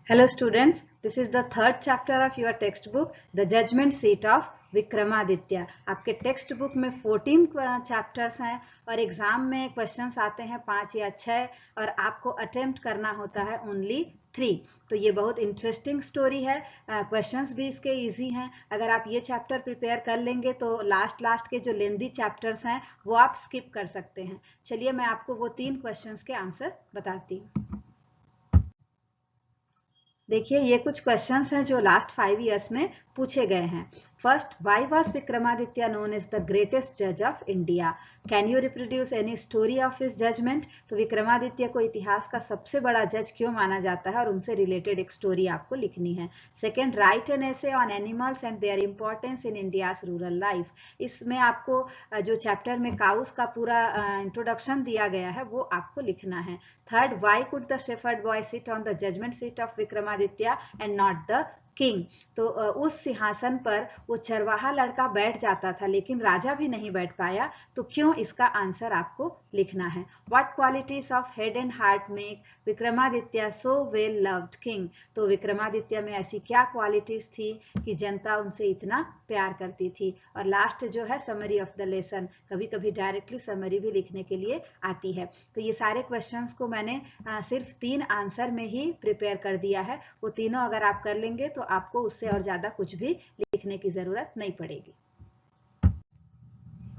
Hello students, this is the third chapter of your textbook, The Judgment Seat of Vikramaditya. आपके text book में 14 chapters हैं और exam में questions आते हैं 5 या 6 और आपको अटेम्प्ट करना होता है ओनली 3। तो ये बहुत इंटरेस्टिंग स्टोरी है। क्वेश्चंस भी इसके इजी हैं। अगर आप ये चैप्टर प्रिपेयर कर लेंगे तो लास्ट के जो लेंदी चैप्टर्स हैं वो आप स्किप कर सकते हैं। चलिए मैं आपको वो 3 क्वेश्चंस के आंसर बताती हूँ। देखिए ये कुछ क्वेश्चंस हैं जो लास्ट 5 इयर्स में पूछे गए हैं। First, why was Vikramaditya known as the greatest जज of India? Can you reproduce any story of his judgement? तो विक्रमादित्य को इतिहास का सबसे बड़ा जज क्यों माना जाता है और उनसे रिलेटेड एक स्टोरी आपको लिखनी है। Second, right an essay on animals and their importance in India's rural life. इसमें आपको जो चैप्टर में काउस का पूरा इंट्रोडक्शन दिया गया है वो आपको लिखना है। Third, why could the shepherd boy sit on the judgement seat of Vikramaditya and not the king? तो उस सिंहासन पर वो चरवाहा लड़का बैठ जाता था लेकिन राजा भी नहीं बैठ पाया, तो क्यों? इसका आंसर आपको लिखना है। What qualities of head and heart make Vikramaditya so well loved king? तो विक्रमादित्य में ऐसी क्या क्वालिटीज थी कि जनता उनसे इतना प्यार करती थी। और लास्ट जो है समरी ऑफ द लेसन, कभी कभी डायरेक्टली समरी भी लिखने के लिए आती है। तो ये सारे क्वेश्चंस को मैंने सिर्फ 3 आंसर में ही प्रिपेयर कर दिया है। वो तीनों अगर आप कर लेंगे तो आपको उससे और ज्यादा कुछ भी लिखने की जरूरत नहीं पड़ेगी।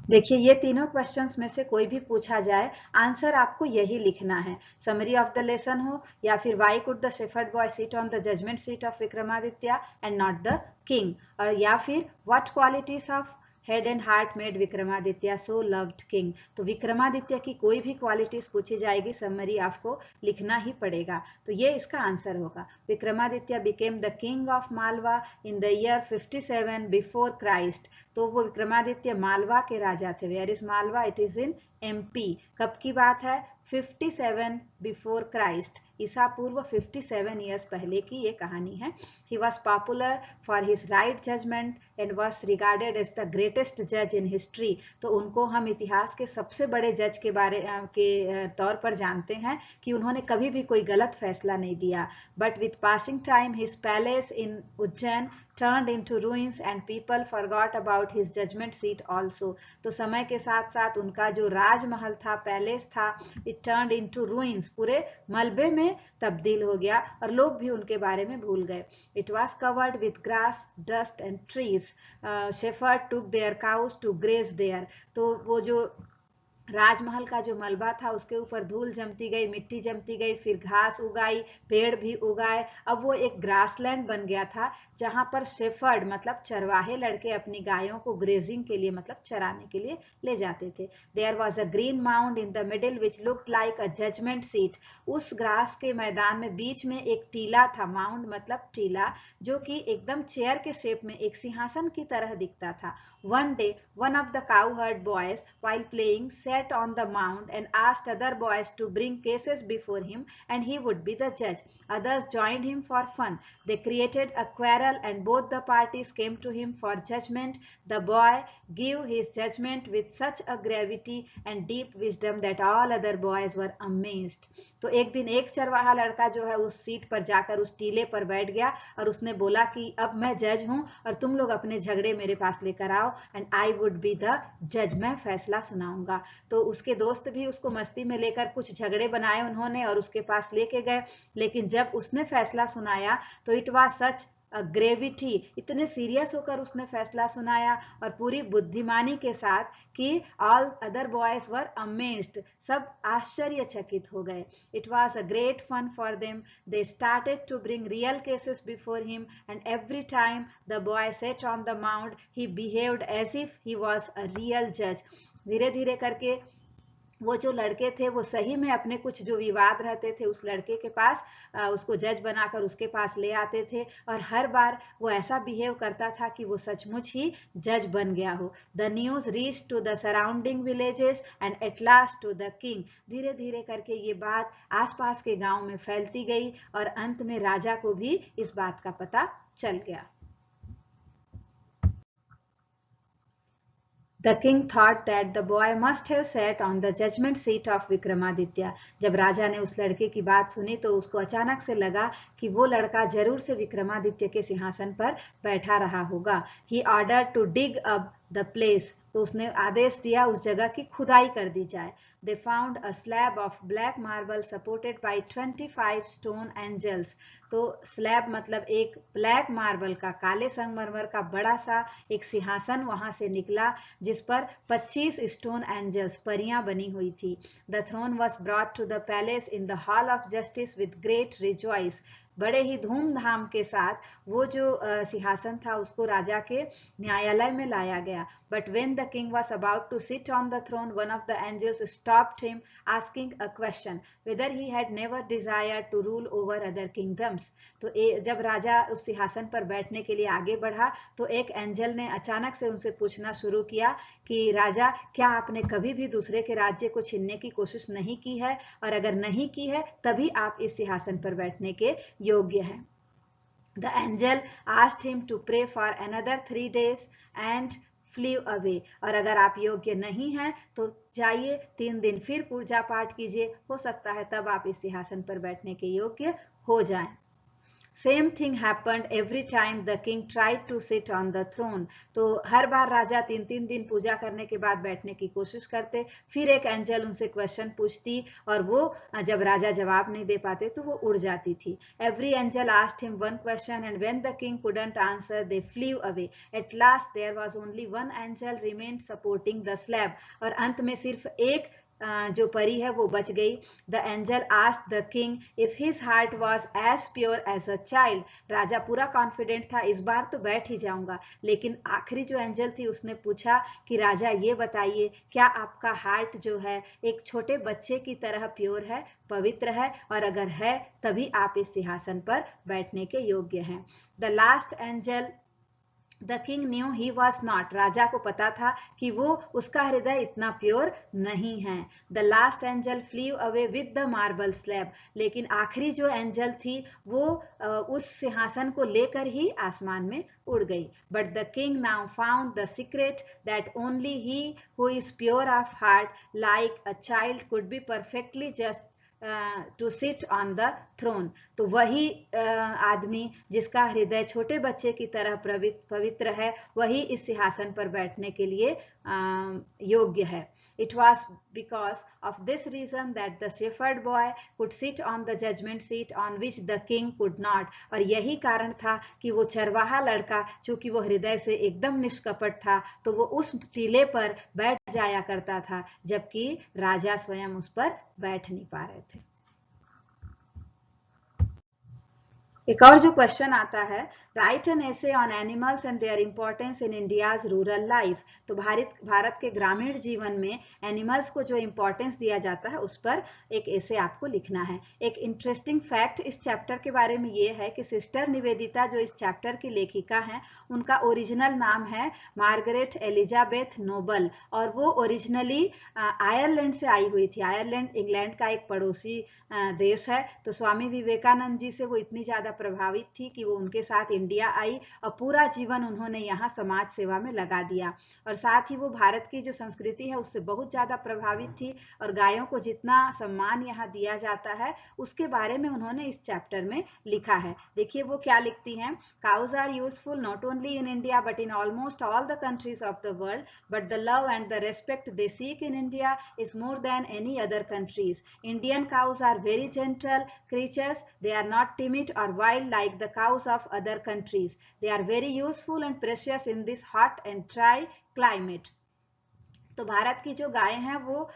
देखिए ये तीनों क्वेश्चंस में से कोई भी पूछा जाए आंसर आपको यही लिखना है। समरी ऑफ द लेसन हो या फिर why could the shepherd boy sit on the judgement seat of Vikramaditya and not the king, और या फिर what qualities of head and heart made Vikramaditya so loved king. तो विक्रमादित्य की कोई भी क्वालिटीज पूछी जाएगी समरी आपको लिखना ही पड़ेगा। तो ये इसका आंसर होगा। Vikramaditya became the king of Malwa in the year 57 before Christ. तो वो विक्रमादित्य मालवा के राजा थे। Where is Malwa? It is in MP। कब की बात है? 57 बिफोर क्राइस्ट, ईसा पूर्व 57 ईयर्स पहले की ये कहानी है। He was popular for his right judgement and was regarded as the greatest जज इन हिस्ट्री। तो उनको हम इतिहास के सबसे बड़े जज के तौर पर जानते हैं कि उन्होंने कभी भी कोई गलत फैसला नहीं दिया। But with passing time his palace in Ujjain turned into ruins and people forgot about his judgment seat also। तो समय के साथ साथ उनका जो राजमहल था, पैलेस था, it turned into ruins, पूरे मलबे में तब्दील हो गया और लोग भी उनके बारे में भूल गए। It was covered with grass, dust and trees. Shepherds took their cows to graze there। तो वो जो राजमहल का जो मलबा था उसके ऊपर धूल जमती गई, मिट्टी जमती गई, फिर घास उगाई, पेड़ भी उगाए। अब वो एक ग्रासलैंड बन गया था जहां पर शेफर्ड मतलब चरवाहे लड़के अपनी गायों को ग्रेजिंग के लिए मतलब चराने के लिए ले जाते थे। There was a green mound in the middle which looked like a judgement seat. उस ग्रास के मैदान में बीच में एक टीला था, माउंड मतलब टीला, जो कि एकदम चेयर के शेप में एक सिंहासन की तरह दिखता था। One day one of the cowherd boys while playing sat on the mound and asked other boys to bring cases before him and he would be the judge. Others joined him for fun. They created a quarrel and both the parties came to him for judgment. The boy gave his judgment with such a gravity and deep wisdom that all other boys were amazed। तो एक दिन एक चरवाहा लड़का जो है उस seat पर जाकर उस टीले पर बैठ गया और उसने बोला कि अब मैं जज हूं और तुम लोग अपने झगड़े मेरे पास लेकर आओ and I would be the जज, मैं फैसला सुनाऊंगा। तो उसके दोस्त भी उसको मस्ती में लेकर कुछ झगड़े बनाए उन्होंने और उसके पास लेके गए, लेकिन जब उसने फैसला सुनाया तो इट वाज सच ग्रेविटी, इतने सीरियस होकर उसने फैसला सुनाया और पूरी बुद्धिमानी के साथ कि all other boys were amazed, सब आश्चर्यचकित हो गए। It was a great fun for them. They started to bring real cases before him and every time the boy sat on the mount he behaved as if he was a real जज। धीरे धीरे करके वो जो लड़के थे वो सही में अपने कुछ जो विवाद रहते थे उस लड़के के पास उसको जज बनाकर उसके पास ले आते थे और हर बार वो ऐसा बिहेव करता था कि वो सचमुच ही जज बन गया हो। The news reach to the surrounding villages and at last to the king. धीरे धीरे करके ये बात आसपास के गांव में फैलती गई और अंत में राजा को भी इस बात का पता चल गया। The king thought that the boy must have sat on the judgment seat of Vikramaditya. जब राजा ने उस लड़के की बात सुनी तो उसको अचानक से लगा कि वो लड़का जरूर से विक्रमादित्य के सिंहासन पर बैठा रहा होगा। He ordered to dig up the place, तो उसने आदेश दिया उस जगह की खुदाई कर दी जाए। They found a slab of black marble supported by 25 stone angels। तो स्लैब मतलब एक ब्लैक मार्बल का, काले संगमरमर का बड़ा सा एक सिंहासन वहां से निकला जिस पर 25 स्टोन एंजल्स, परियां बनी हुई थी। The throne was brought to the palace in the hall of justice with great rejoice. बड़े ही धूमधाम के साथ वो जो सिंहासन था उसको राजा के न्यायालय में लाया गया। But when the king was about to sit on the throne one of the angels stopped him asking a question whether he had never desire to rule over other kingdoms. तो जब राजा उस सिंहासन पर बैठने के लिए आगे बढ़ा तो एक एंजल ने अचानक से उनसे पूछना शुरू किया कि राजा, क्या आपने कभी भी दूसरे के राज्य को छीनने की कोशिश नहीं की है, और अगर नहीं की है तभी आप इस सिंहासन पर बैठने के योग्य हैं। The angel asked him to pray for another 3 days and flew away। और अगर आप योग्य नहीं हैं तो जाइए 3 दिन फिर पूजा पाठ कीजिए, हो सकता है तब आप इस सिंहासन पर बैठने के योग्य हो जाएं। Same thing happened every time the king tried to sit on the throne. तो हर बार राजा 3-3 दिन पूजा करने के बाद बैठने की कोशिश करते, फिर एक एंजल उनसे क्वेश्चन पूछती और वो जब राजा जवाब नहीं दे पाते तो वो उड़ जाती थी। Every angel asked him one question and when the king couldn't answer they flew away. At last there was only one angel remained supporting the slab. और अंत में सिर्फ एक जो परी है वो बच गई। The angel asked the king if his heart was as pure as a child. राजा पूरा कॉन्फिडेंट था, इस बार तो बैठ ही जाऊंगा, लेकिन आखिरी जो एंजल थी उसने पूछा कि राजा ये बताइए, क्या आपका हार्ट जो है एक छोटे बच्चे की तरह प्योर है, पवित्र है, और अगर है तभी आप इस सिंहासन पर बैठने के योग्य हैं। The last angel the king knew he was not. राजा को पता था कि वो उसका हृदय इतना प्योर नहीं है। The last angel flew away with the marble slab. लेकिन आखिरी जो एंजल थी वो उस सिंहासन को लेकर ही आसमान में उड़ गई। But the king now found the secret that only he who is pure of heart like a child could be perfectly just to sit on the throne. तो वही आदमी जिसका हृदय छोटे बच्चे की तरह पवित्र है, वही इस सिंहासन पर बैठने के लिए योग्य है। It was because of this reason that the shepherd boy could sit on the judgement seat on which the king could not. और यही कारण था कि वो चरवाहा लड़का, चूंकि वो हृदय से एकदम निष्कपट था, तो वो उस टीले पर बैठ जाया करता था, जबकि राजा स्वयं उस पर बैठ नहीं पा रहे थे। एक और जो क्वेश्चन आता है, right an essay on animals and their importance in India's rural life. तो भारत के ग्रामीण जीवन में एनिमल्स को जो इंपॉर्टेंस दिया जाता है उस पर एक एसे आपको लिखना है। एक इंटरेस्टिंग फैक्ट इस चैप्टर के बारे में ये है कि सिस्टर निवेदिता जो इस चैप्टर की लेखिका हैं, उनका ओरिजिनल नाम है मार्गरेट एलिजाबेथ नोबल, और वो ओरिजिनली आयरलैंड से आई हुई थी। आयरलैंड इंग्लैंड का एक पड़ोसी देश है। तो स्वामी विवेकानंद जी से वो इतनी ज्यादा प्रभावित थी कि वो उनके साथ इंडिया आई और पूरा जीवन उन्होंने यहाँ समाज सेवा में लगा दिया। और साथ ही वो भारत की जो संस्कृति है उससे बहुत ज्यादा प्रभावित थी, और गायों को जितना सम्मान यहाँ दिया जाता है उसके बारे में उन्होंने इस चैप्टर में लिखा है। देखिए वो क्या लिखती हैं। Cows are useful not only in India but in almost all the countries of the world, but the love and the respect they seek in India is more than any other countries. Indian cows are very gentle creatures. They are not timid or wild like the cows of other countries. They are very useful and precious in this hot and dry climate. तो भारत की जो गायें हैं वो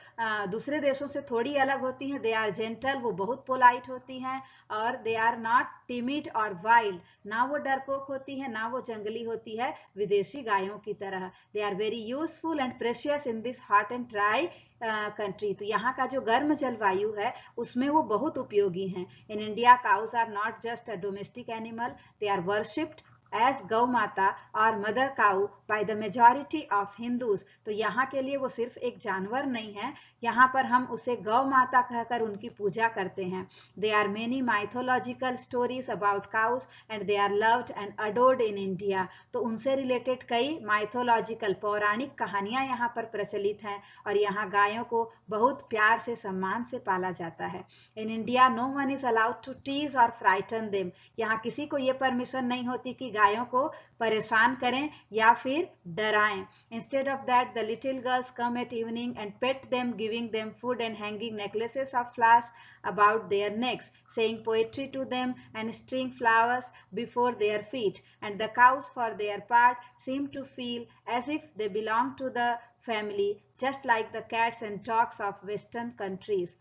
दूसरे देशों से थोड़ी अलग होती हैं। दे आर जेंटल, वो बहुत पोलाइट होती हैं, और दे आर नॉट टिमिड और वाइल्ड, ना वो डरपोक होती है ना वो जंगली होती है विदेशी गायों की तरह। They are very useful and precious in this hot and dry country. तो यहाँ का जो गर्म जलवायु है उसमें वो बहुत उपयोगी हैं। In India cows are not just a domestic animal, they are worshipped as gau mata और mother cow by the majority of Hindus। तो यहाँ के लिए वो सिर्फ एक जानवर नहीं है, यहाँ पर हम उसे गौ माता कहकर उनकी पूजा करते हैं। There are many mythological stories about cows and they are loved and adored in India। तो उनसे रिलेटेड कई माइथोलॉजिकल पौराणिक कहानियां यहाँ पर प्रचलित हैं और यहाँ गायों को बहुत प्यार से सम्मान से पाला जाता है। In India no one is allowed to tease or frighten them। यहाँ किसी को ये परमिशन नहीं होती कि गायों को परेशान करें या फिर डराएं। Instead of that the little girls come at evening and pet them, giving them food and hanging necklaces of flowers about their necks, saying poetry to them and string flowers before their feet। And the cows for their part seem to feel as if they belong to the family, just like the cats and dogs of western countries।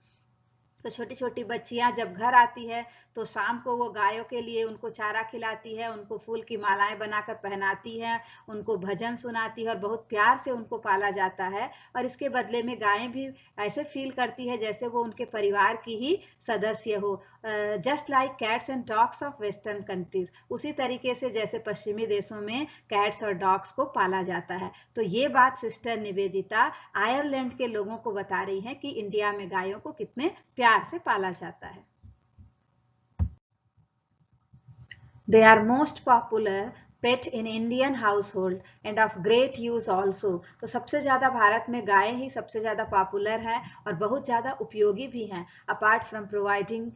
तो छोटी छोटी बच्चियां जब घर आती है तो शाम को वो गायों के लिए उनको चारा खिलाती है, उनको फूल की मालाएं बनाकर पहनाती है, उनको भजन सुनाती है और बहुत प्यार से उनको पाला जाता है। और इसके बदले में गायें भी ऐसे फील करती है जैसे वो उनके परिवार की ही सदस्य हो। Just like cats and dogs of western countries, उसी तरीके से जैसे पश्चिमी देशों में कैट्स और डॉग्स को पाला जाता है। तो ये बात सिस्टर निवेदिता आयरलैंड के लोगों को बता रही है कि इंडिया में गायों को कितने प्यार से पाला जाता है। They are most popular pet in Indian household and of great use also। तो सबसे ज्यादा भारत में गाय ही सबसे ज्यादा पॉपुलर है और बहुत ज्यादा उपयोगी भी हैं। Apart from providing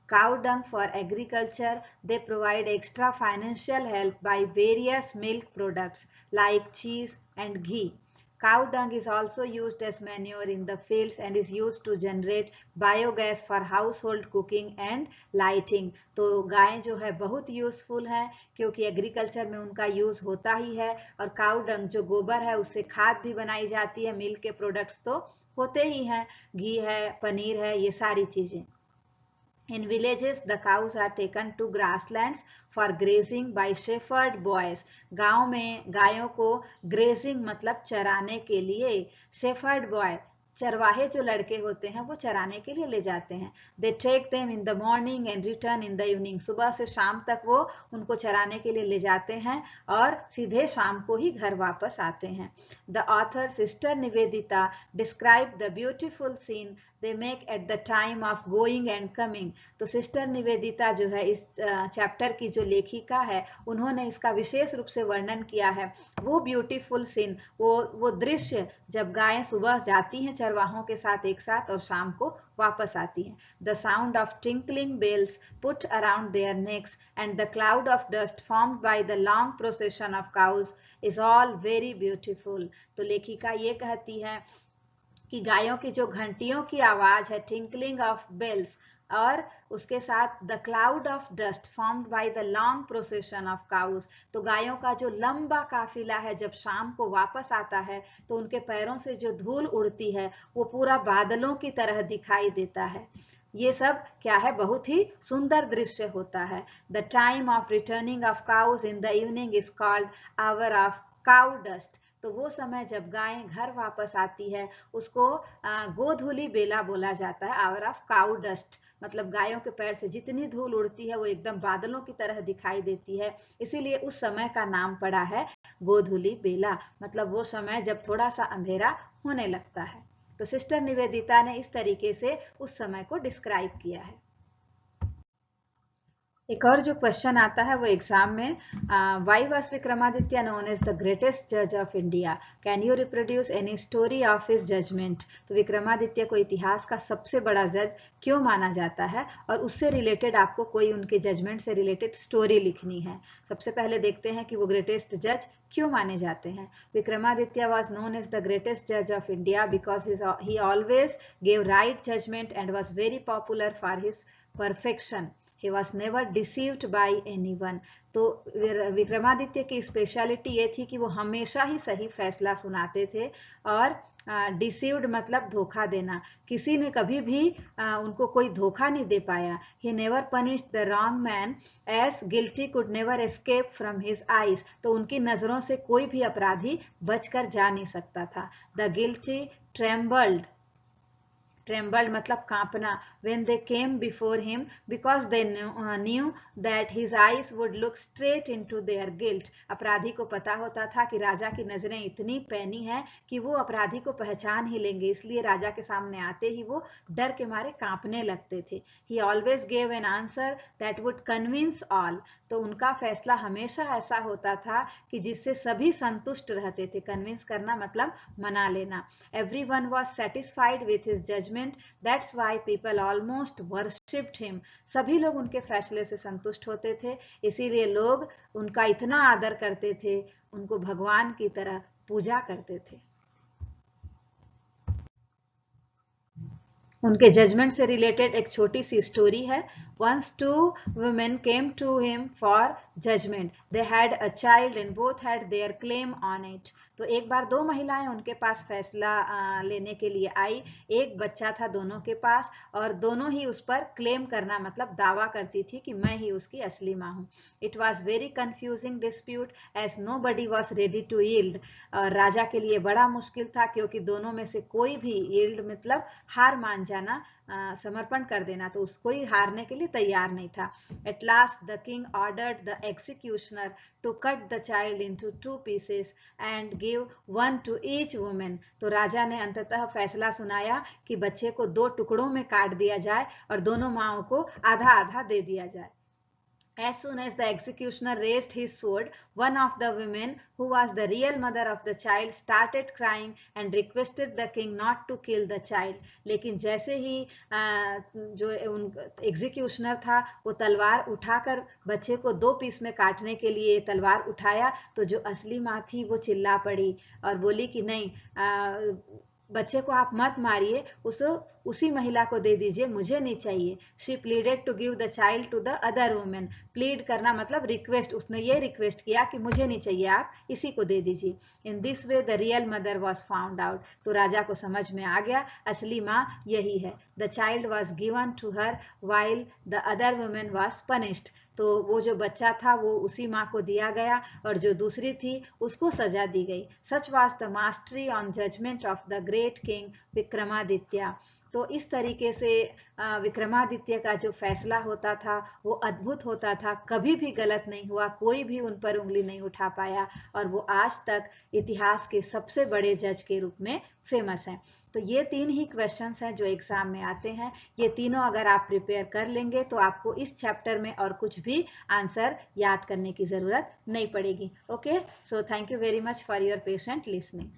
cow dung for agriculture, they provide extra financial help by various milk products like cheese and ghee। Cow dung is also used as manure in the fields and is used to generate biogas for household cooking and lighting। तो गायें जो है बहुत useful है क्योंकि agriculture में उनका use होता ही है और काउ डंग जो गोबर है उससे खाद भी बनाई जाती है, मिल्क के प्रोडक्ट्स तो होते ही हैं, घी है, पनीर है, ये सारी चीजें। In villages, the cows are taken to grasslands for grazing by shepherd boys। गांव में गायों को grazing मतलब चराने के लिए shepherd boy चरवाहे जो लड़के होते हैं वो चराने के लिए ले जाते हैं। They take them in the morning and return in the evening। सुबह से शाम तक वो उनको चराने के लिए ले जाते हैं और सीधे शाम को ही घर वापस आते हैं। The author Sister Nivedita described the beautiful scene they make at the time of going and coming। तो सिस्टर निवेदिता जो है इस चैप्टर की जो लेखिका है उन्होंने इसका विशेष रूप से वर्णन किया है। वो ब्यूटीफुल सीन, वो दृश्य जब गायें सुबह जाती हैं चरवाहों के साथ एक साथ और शाम को वापस आती हैं। The sound of tinkling bells put around their necks and the cloud of dust formed by the long procession of cows is all very beautiful। तो लेखिका ये कहती है कि गायों की जो घंटियों की आवाज है, टिंकलिंग ऑफ बेल्स, और उसके साथ the cloud of dust formed by the long procession of cows. तो गायों का जो लंबा काफिला है जब शाम को वापस आता है तो उनके पैरों से जो धूल उड़ती है वो पूरा बादलों की तरह दिखाई देता है। ये सब क्या है, बहुत ही सुंदर दृश्य होता है। The time of returning of cows in the evening is called hour of cow dust. तो वो समय जब गायें घर वापस आती है उसको गोधूली बेला बोला जाता है, आवर ऑफ काउ डस्ट। मतलब गायों के पैर से जितनी धूल उड़ती है वो एकदम बादलों की तरह दिखाई देती है, इसीलिए उस समय का नाम पड़ा है गोधूली बेला। मतलब वो समय जब थोड़ा सा अंधेरा होने लगता है। तो सिस्टर निवेदिता ने इस तरीके से उस समय को डिस्क्राइब किया है। एक और जो क्वेश्चन आता है वो एग्जाम में, why was Vikramaditya known as the greatest जज of India, can you reproduce any story of his judgement. तो विक्रमादित्य को इतिहास का सबसे बड़ा जज क्यों माना जाता है और उससे रिलेटेड आपको कोई उनके जजमेंट से रिलेटेड स्टोरी लिखनी है। सबसे पहले देखते हैं कि वो ग्रेटेस्ट जज क्यों माने जाते हैं। Vikramaditya was known as the greatest जज of India because he always gave right judgement and was very popular for his perfection. He was never deceived by anyone। तो विक्रमादित्य की स्पेशलिटी ये थी कि वो हमेशा ही सही फैसला सुनाते थे और डिसीव्ड मतलब धोखा देना, किसी ने कभी भी उनको कोई धोखा नहीं दे पाया। He never punished the wrong man as guilty could never escape from his eyes। तो उनकी नजरों से कोई भी अपराधी बचकर जा नहीं सकता था। The guilty trembled मतलब कांपना, when they came before him because they knew that his eyes would look straight into their guilt. अपराधी को पता होता था कि राजा की नजरें इतनी पैनी हैं कि वो अपराधी को पहचान ही लेंगे, इसलिए राजा के सामने आते ही वो डर के मारे कांपने लगते थे. He always gave an answer that would convince all. तो उनका फैसला हमेशा ऐसा होता था कि जिससे सभी संतुष्ट रहते थे. कन्विंस करना मतलब मना लेना. Everyone was satisfied with his judgment. That's why people almost worshipped him. सभी लोग उनके फैसले से संतुष्ट होते थे, इसीलिए लोग उनका इतना आदर करते थे, उनको भगवान की तरह पूजा करते थे. उनके जजमेंट से रिलेटेड एक छोटी सी स्टोरी है. Once two women came to him for judgment. They had a child and both had their claim on it. तो एक बार दो महिलाएं उनके पास फैसला लेने के लिए आई. एक बच्चा था दोनों के पास और दोनों ही उस पर क्लेम करना मतलब दावा करती थी कि मैं ही उसकी असली मां हूं. It was very confusing dispute as nobody was ready to yield. राजा के लिए बड़ा मुश्किल था क्योंकि दोनों में से कोई भी yield मतलब हार मान जाना, समर्पण कर देना, तो उसको ही हारने के लिए तैयार नहीं था. At last the king ordered the executioner to cut the child into 2 pieces and give one to each woman. तो राजा ने अंततः फैसला सुनाया कि बच्चे को 2 टुकड़ों में काट दिया जाए और दोनों माओं को आधा आधा दे दिया जाए. As soon as the executioner raised his sword, one of the women, who was the real mother of the child, started crying and requested the king not to kill the child. लेकिन जैसे ही जो executioner था वो तलवार उठाकर बच्चे को 2 piece में काटने के लिए तलवार उठाया, तो जो असली माँ थी वो चिल्ला पड़ी और बोली कि नहीं, बच्चे को आप मत मारिए, उसी महिला को दे दीजिए, मुझे नहीं चाहिए. She pleaded to give the child to the other woman. Plead करना मतलब रिक्वेस्ट, उसने ये रिक्वेस्ट किया कि मुझे नहीं चाहिए, आप इसी को दे दीजिए. In this way the real mother was found out. तो राजा को समझ में आ गया असली माँ यही है. The child was given to her while the other woman was punished. तो वो जो बच्चा था वो उसी माँ को दिया गया और जो दूसरी थी उसको सजा दी गई. Such was the mastery on judgment of the great king Vikramaditya. तो इस तरीके से विक्रमादित्य का जो फैसला होता था वो अद्भुत होता था, कभी भी गलत नहीं हुआ, कोई भी उन पर उंगली नहीं उठा पाया और वो आज तक इतिहास के सबसे बड़े जज के रूप में फेमस हैं. तो ये 3 ही क्वेश्चंस हैं जो एग्जाम में आते हैं. ये तीनों अगर आप प्रिपेयर कर लेंगे तो आपको इस चैप्टर में और कुछ भी आंसर याद करने की जरूरत नहीं पड़ेगी. Okay, so thank you very much for your patient listening.